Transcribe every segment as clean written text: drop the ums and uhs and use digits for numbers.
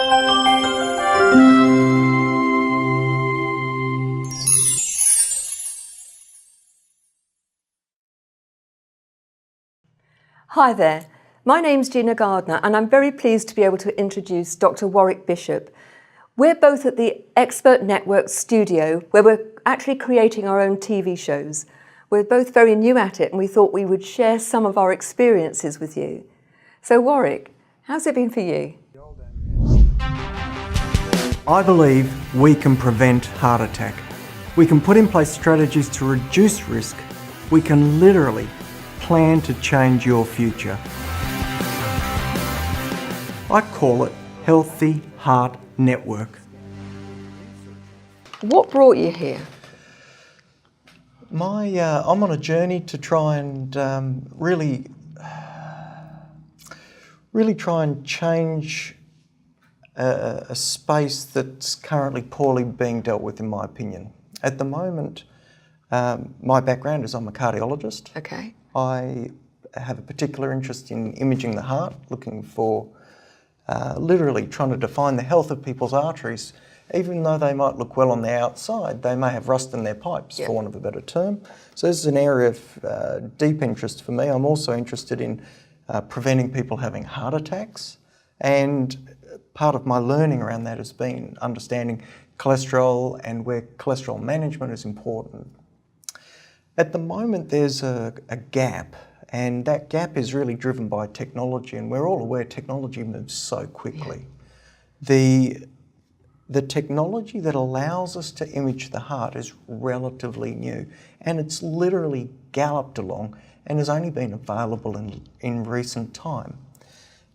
Hi there, my name's Gina Gardner and I'm very pleased to be able to introduce Dr. Warrick Bishop. We're both at the Expert Network studio where we're actually creating our own TV shows. We're both very new at it and we thought we would share some of our experiences with you. So Warrick, how's it been for you? I believe we can prevent heart attack. We can put in place strategies to reduce risk. We can literally plan to change your future. I call it Healthy Heart Network. What brought you here? I'm on a journey to try and really try and change a space that's currently poorly being dealt with, in my opinion. At the moment, my background is I'm a cardiologist. Okay. I have a particular interest in imaging the heart, looking for literally trying to define the health of people's arteries. Even though they might look well on the outside, they may have rust in their pipes, for want of a better term. So this is an area of deep interest for me. I'm also interested in preventing people having heart attacks, and part of my learning around that has been understanding cholesterol and where cholesterol management is important. At the moment there's a gap, and that gap is really driven by technology, and we're all aware technology moves so quickly. The technology that allows us to image the heart is relatively new, and it's literally galloped along and has only been available in recent time.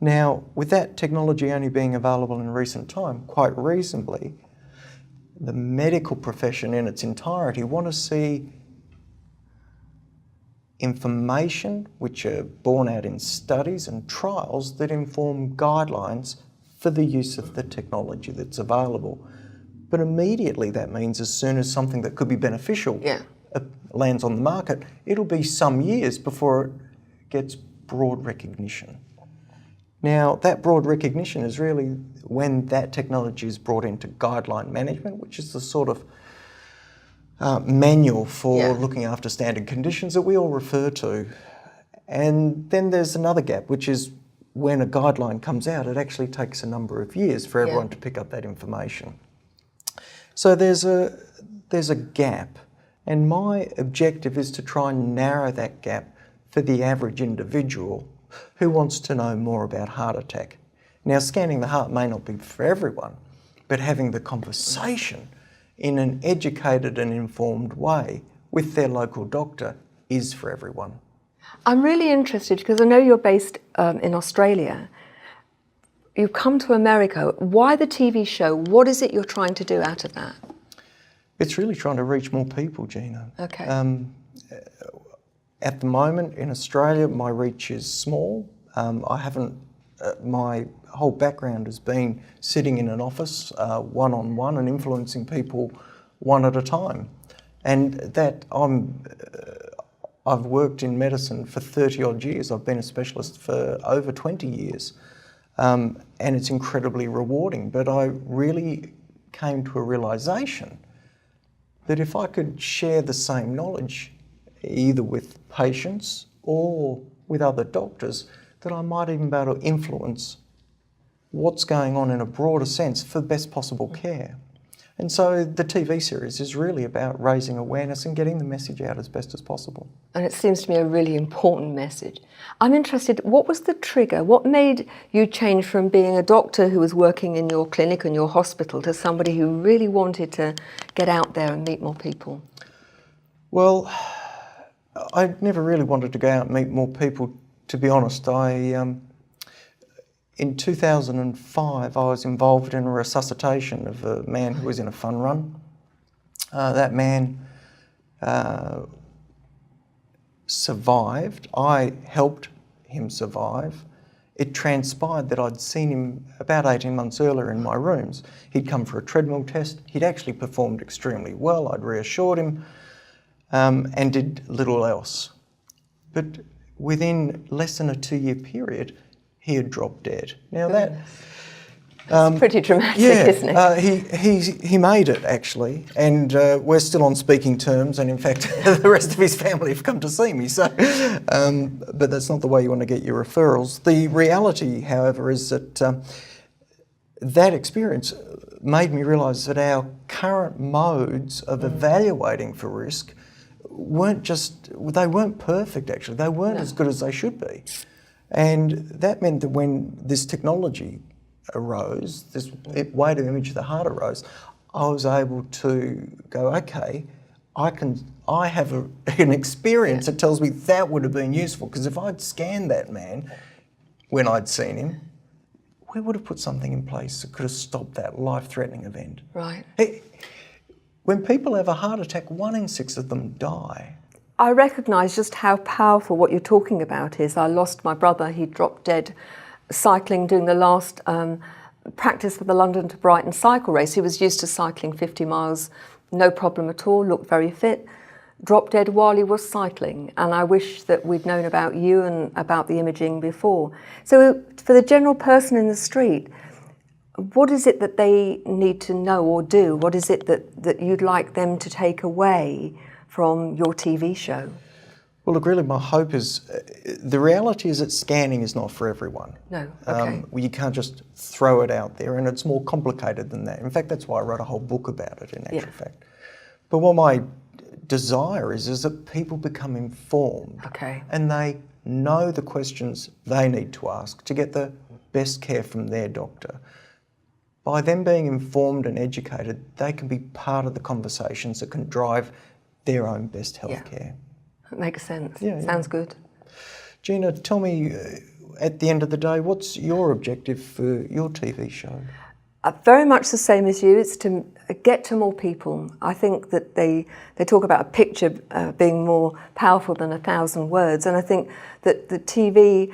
Now, with that technology only being available in recent time, quite reasonably, the medical profession in its entirety want to see information which are borne out in studies and trials that inform guidelines for the use of the technology that's available. But immediately that means as soon as something that could be beneficial lands on the market, it'll be some years before it gets broad recognition. Now, that broad recognition is really when that technology is brought into guideline management, which is the sort of manual for looking after standard conditions that we all refer to. And then there's another gap, which is when a guideline comes out, it actually takes a number of years for everyone to pick up that information. So there's a gap, and my objective is to try and narrow that gap for the average individual who wants to know more about heart attack. Now, scanning the heart may not be for everyone, but having the conversation in an educated and informed way with their local doctor is for everyone. I'm really interested because I know you're based in Australia. You've come to America. Why the TV show? What is it you're trying to do out of that? It's really trying to reach more people, Gina. Okay. At the moment in Australia, my reach is small. My whole background has been sitting in an office one-on-one and influencing people one at a time. And that I've worked in medicine for 30 odd years. I've been a specialist for over 20 years. And it's incredibly rewarding. But I really came to a realisation that if I could share the same knowledge, either with patients or with other doctors, that I might even be able to influence what's going on in a broader sense for best possible care. And so the TV series is really about raising awareness and getting the message out as best as possible. And it seems to me a really important message. I'm interested, what was the trigger? What made you change from being a doctor who was working in your clinic and your hospital to somebody who really wanted to get out there and meet more people? Well, I never really wanted to go out and meet more people, to be honest. In 2005, I was involved in a resuscitation of a man who was in a fun run. That man survived. I helped him survive. It transpired that I'd seen him about 18 months earlier in my rooms. He'd come for a treadmill test. He'd actually performed extremely well. I'd reassured him and did little else. But within less than a 2-year period, he had dropped dead. Now It's pretty dramatic, Yeah, isn't it? he made it actually, and we're still on speaking terms. And in fact, the rest of his family have come to see me. So, but that's not the way you want to get your referrals. The reality, however, is that that experience made me realise that our current modes of evaluating for risk weren't perfect. Actually, they weren't as good as they should be, and that meant that when this technology arose, this way to image the heart arose, I was able to go, okay, I have an experience that tells me that would have been useful, because if I'd scanned that man when I'd seen him, we would have put something in place that could have stopped that life-threatening event. Right. When people have a heart attack, 1 in 6 of them die. I recognise just how powerful what you're talking about is. I lost my brother, he dropped dead cycling, doing the last practice for the London to Brighton cycle race. He was used to cycling 50 miles, no problem at all, looked very fit, dropped dead while he was cycling. And I wish that we'd known about you and about the imaging before. So for the general person in the street, what is it that they need to know or do? What is it that you'd like them to take away from your TV show? Well, look, really my hope is, the reality is that scanning is not for everyone. No, okay. You can't just throw it out there, and it's more complicated than that. In fact, that's why I wrote a whole book about it, in actual fact. But what my desire is that people become informed, and they know the questions they need to ask to get the best care from their doctor. By them being informed and educated, they can be part of the conversations that can drive their own best health care. That makes sense. Sounds good. Gina, tell me, at the end of the day, what's your objective for your TV show? Very much the same as you. It's to get to more people. I think that they talk about a picture being more powerful than 1,000 words, and I think that the TV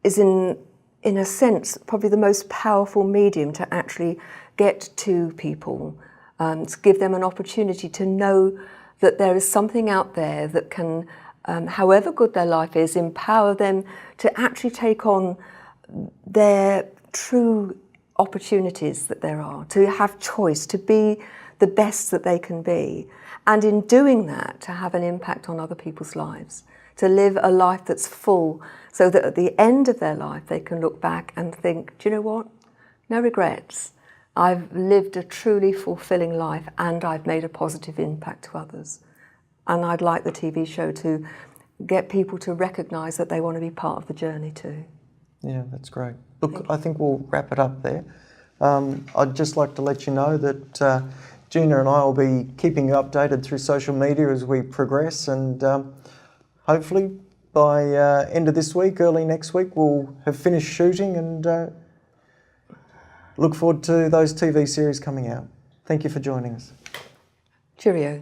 is in a sense probably the most powerful medium to actually get to people, to give them an opportunity to know that there is something out there that can, however good their life is, empower them to actually take on their true opportunities that there are, to have choice, to be the best that they can be, and in doing that, to have an impact on other people's lives, to live a life that's full, so that at the end of their life they can look back and think, do you know what? No regrets. I've lived a truly fulfilling life and I've made a positive impact to others. And I'd like the TV show to get people to recognise that they want to be part of the journey too. Yeah, that's great. Look, I think we'll wrap it up there. I'd just like to let you know that Gina and I will be keeping you updated through social media as we progress, and hopefully by end of this week, early next week, we'll have finished shooting and look forward to those TV series coming out. Thank you for joining us. Cheerio.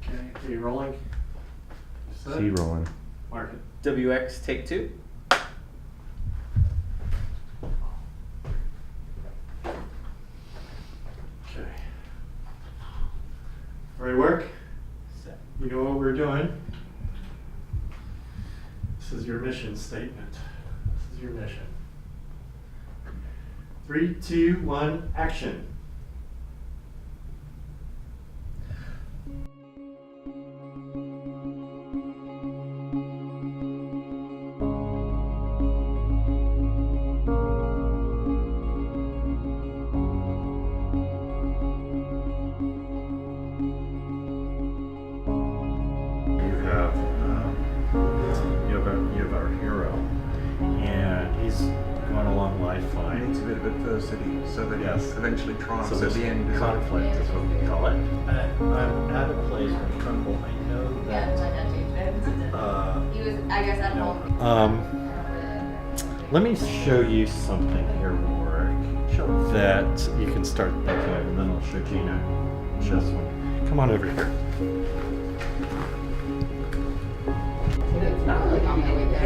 Okay, are you rolling? C rolling. Mark it. WX take 2. Okay. Ready to work? Set. You know what we're doing. This is your mission statement. This is your mission. 3, 2, 1, action. You have our hero, and he's going along life fine. Needs a bit of adversity so that Yes. he eventually triumphs So at this the end. isn't it? conflict is what we call it. I'm at a place where Trumbull, I know Yeah, that. my dad changed it. He was, I guess, at home. Let me show you something here, Warrick, that you can start thinking of, and then I'll show Gina just one. Come on over here. It's not really on my way there.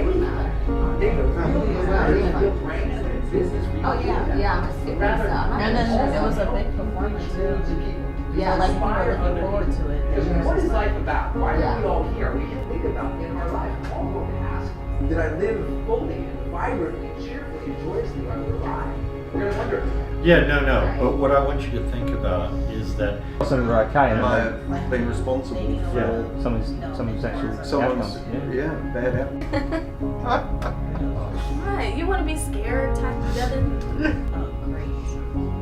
Oh yeah, I'm a super. And then it was a big performance too. Yeah, like people are looking forward to it. Because what is life about? Why Yeah. are we all here? We can think about in our life. All we're asked, did I live fully and vibrantly, cheerfully, joyously while we're alive? We're going to wonder. Yeah, no. But what I want you to think about is that Something are okay, Am I being responsible for someone's actual someone's bad outcome? Right, you want to be scared, tied together? Oh, great.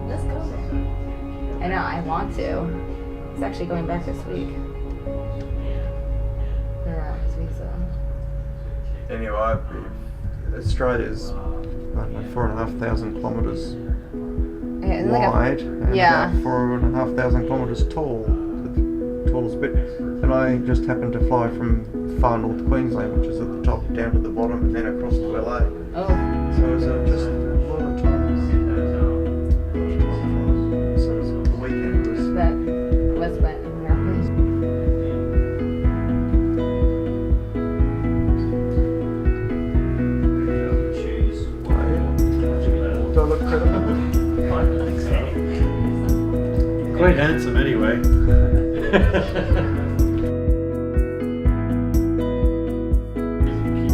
Let's go then. I know, I want to. He's actually going back this week. His visa. Anyway, Australia's, I don't know, 4,500 kilometres Okay, it's like wide and yeah. about 4,500 kilometres tall, the tallest bit. And I just happened to fly from far north Queensland, which is at the top, down to the bottom, and then across to LA. Oh, So it was just a lot of time. So the weekend was. that was spent in America. Do I look credible? quite handsome anyway. Keep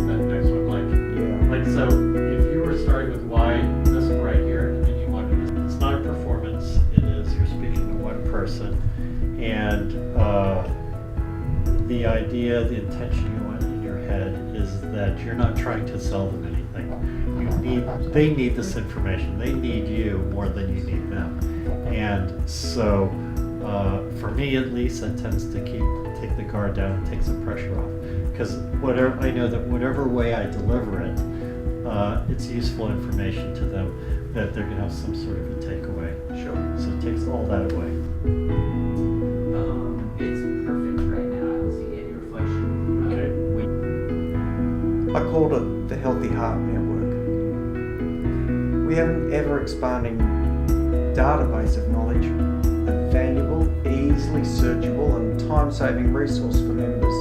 that next one like so. If you were starting with why this one right here, and you wanted to, it's not a performance. It is you're speaking to one person, and the idea, the intention you want in your head is that you're not trying to sell them anything. They need this information. They need you more than you need them. And so, for me at least, that tends to take the guard down and takes the pressure off. Because I know that whatever way I deliver it, it's useful information to them that they're going to have some sort of a takeaway. Sure. So it takes all that away. It's perfect right now. I don't see any reflection. Okay. I called it the Healthy Heart Network. We have an ever-expanding database of knowledge, a valuable, easily searchable and time-saving resource for members,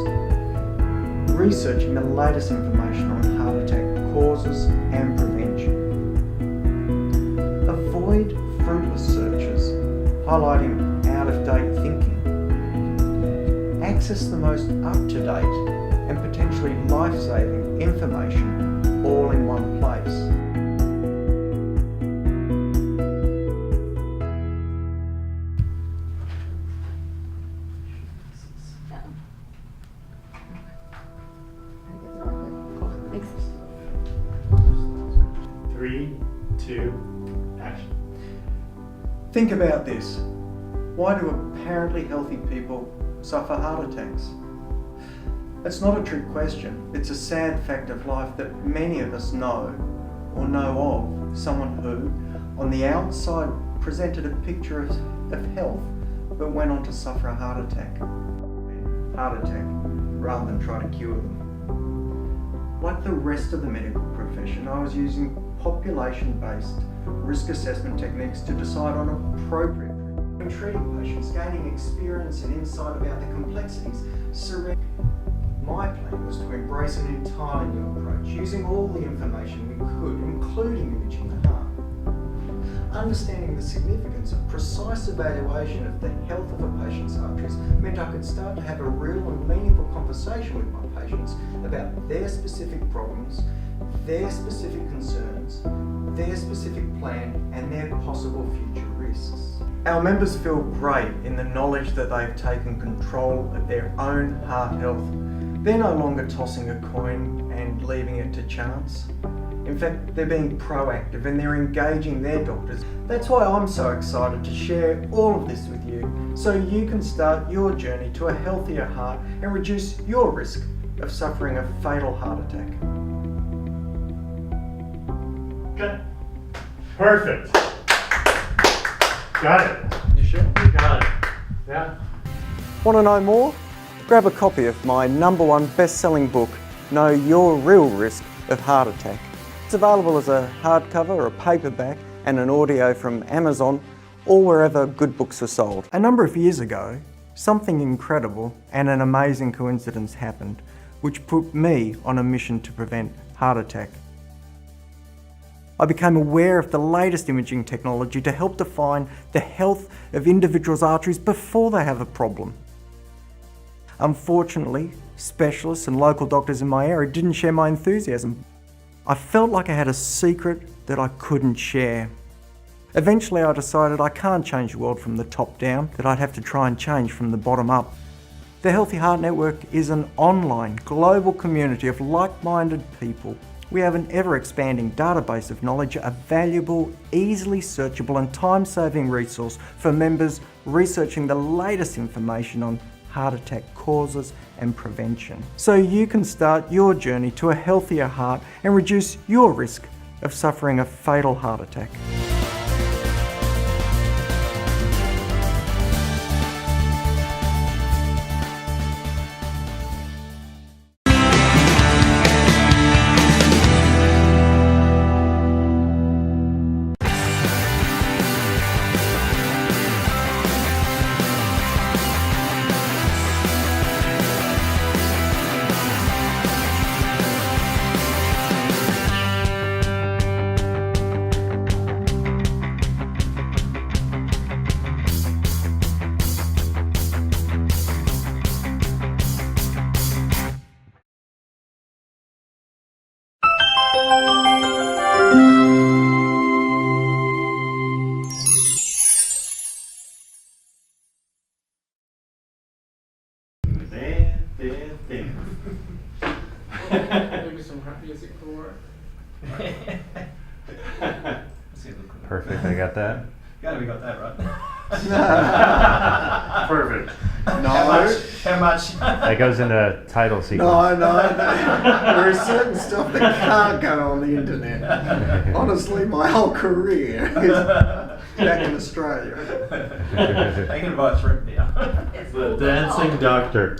researching the latest information on heart attack causes and prevention. Avoid fruitless searches highlighting out-of-date thinking. Access the most up-to-date and potentially life-saving information all in one place. Thanks. 3, 2, action. Think about this. Why do apparently healthy people suffer heart attacks? It's not a trick question. It's a sad fact of life that many of us know or know of someone who, on the outside, presented a picture of health but went on to suffer a heart attack. Rather than try to cure them. Like the rest of the medical profession, I was using population-based risk assessment techniques to decide on appropriate treatment. Treating patients, gaining experience and insight about the complexities surrounding. My plan was to embrace an entirely new approach, using all the information we could, including imaging the heart. Understanding the significance of precise evaluation of the health of a patient's arteries meant I could start to have a real and meaningful conversation with my patients about their specific problems, their specific concerns, their specific plan, and their possible future risks. Our members feel great in the knowledge that they've taken control of their own heart health. They're no longer tossing a coin and leaving it to chance. In fact, they're being proactive and they're engaging their doctors. That's why I'm so excited to share all of this with you, so you can start your journey to a healthier heart and reduce your risk of suffering a fatal heart attack. Okay. Perfect. Got it. You sure? You got it. Yeah. Want to know more? Grab a copy of my #1 best-selling book, Know Your Real Risk of Heart Attack. It's available as a hardcover, a paperback, and an audio from Amazon, or wherever good books are sold. A number of years ago, something incredible and an amazing coincidence happened, which put me on a mission to prevent heart attack. I became aware of the latest imaging technology to help define the health of individuals' arteries before they have a problem. Unfortunately, specialists and local doctors in my area didn't share my enthusiasm. I felt like I had a secret that I couldn't share. Eventually I decided I can't change the world from the top down, that I'd have to try and change from the bottom up. The Healthy Heart Network is an online, global community of like-minded people. We have an ever-expanding database of knowledge, a valuable, easily searchable and time-saving resource for members researching the latest information on heart attack causes and prevention. So you can start your journey to a healthier heart and reduce your risk of suffering a fatal heart attack. Maybe some rap music for Perfect, I got that. Glad we got that right. Perfect. No. How much? That goes into title sequence. No. There is certain stuff that can't go on the internet. Honestly, my whole career is back in Australia. Taking advice from now. The dancing doctor.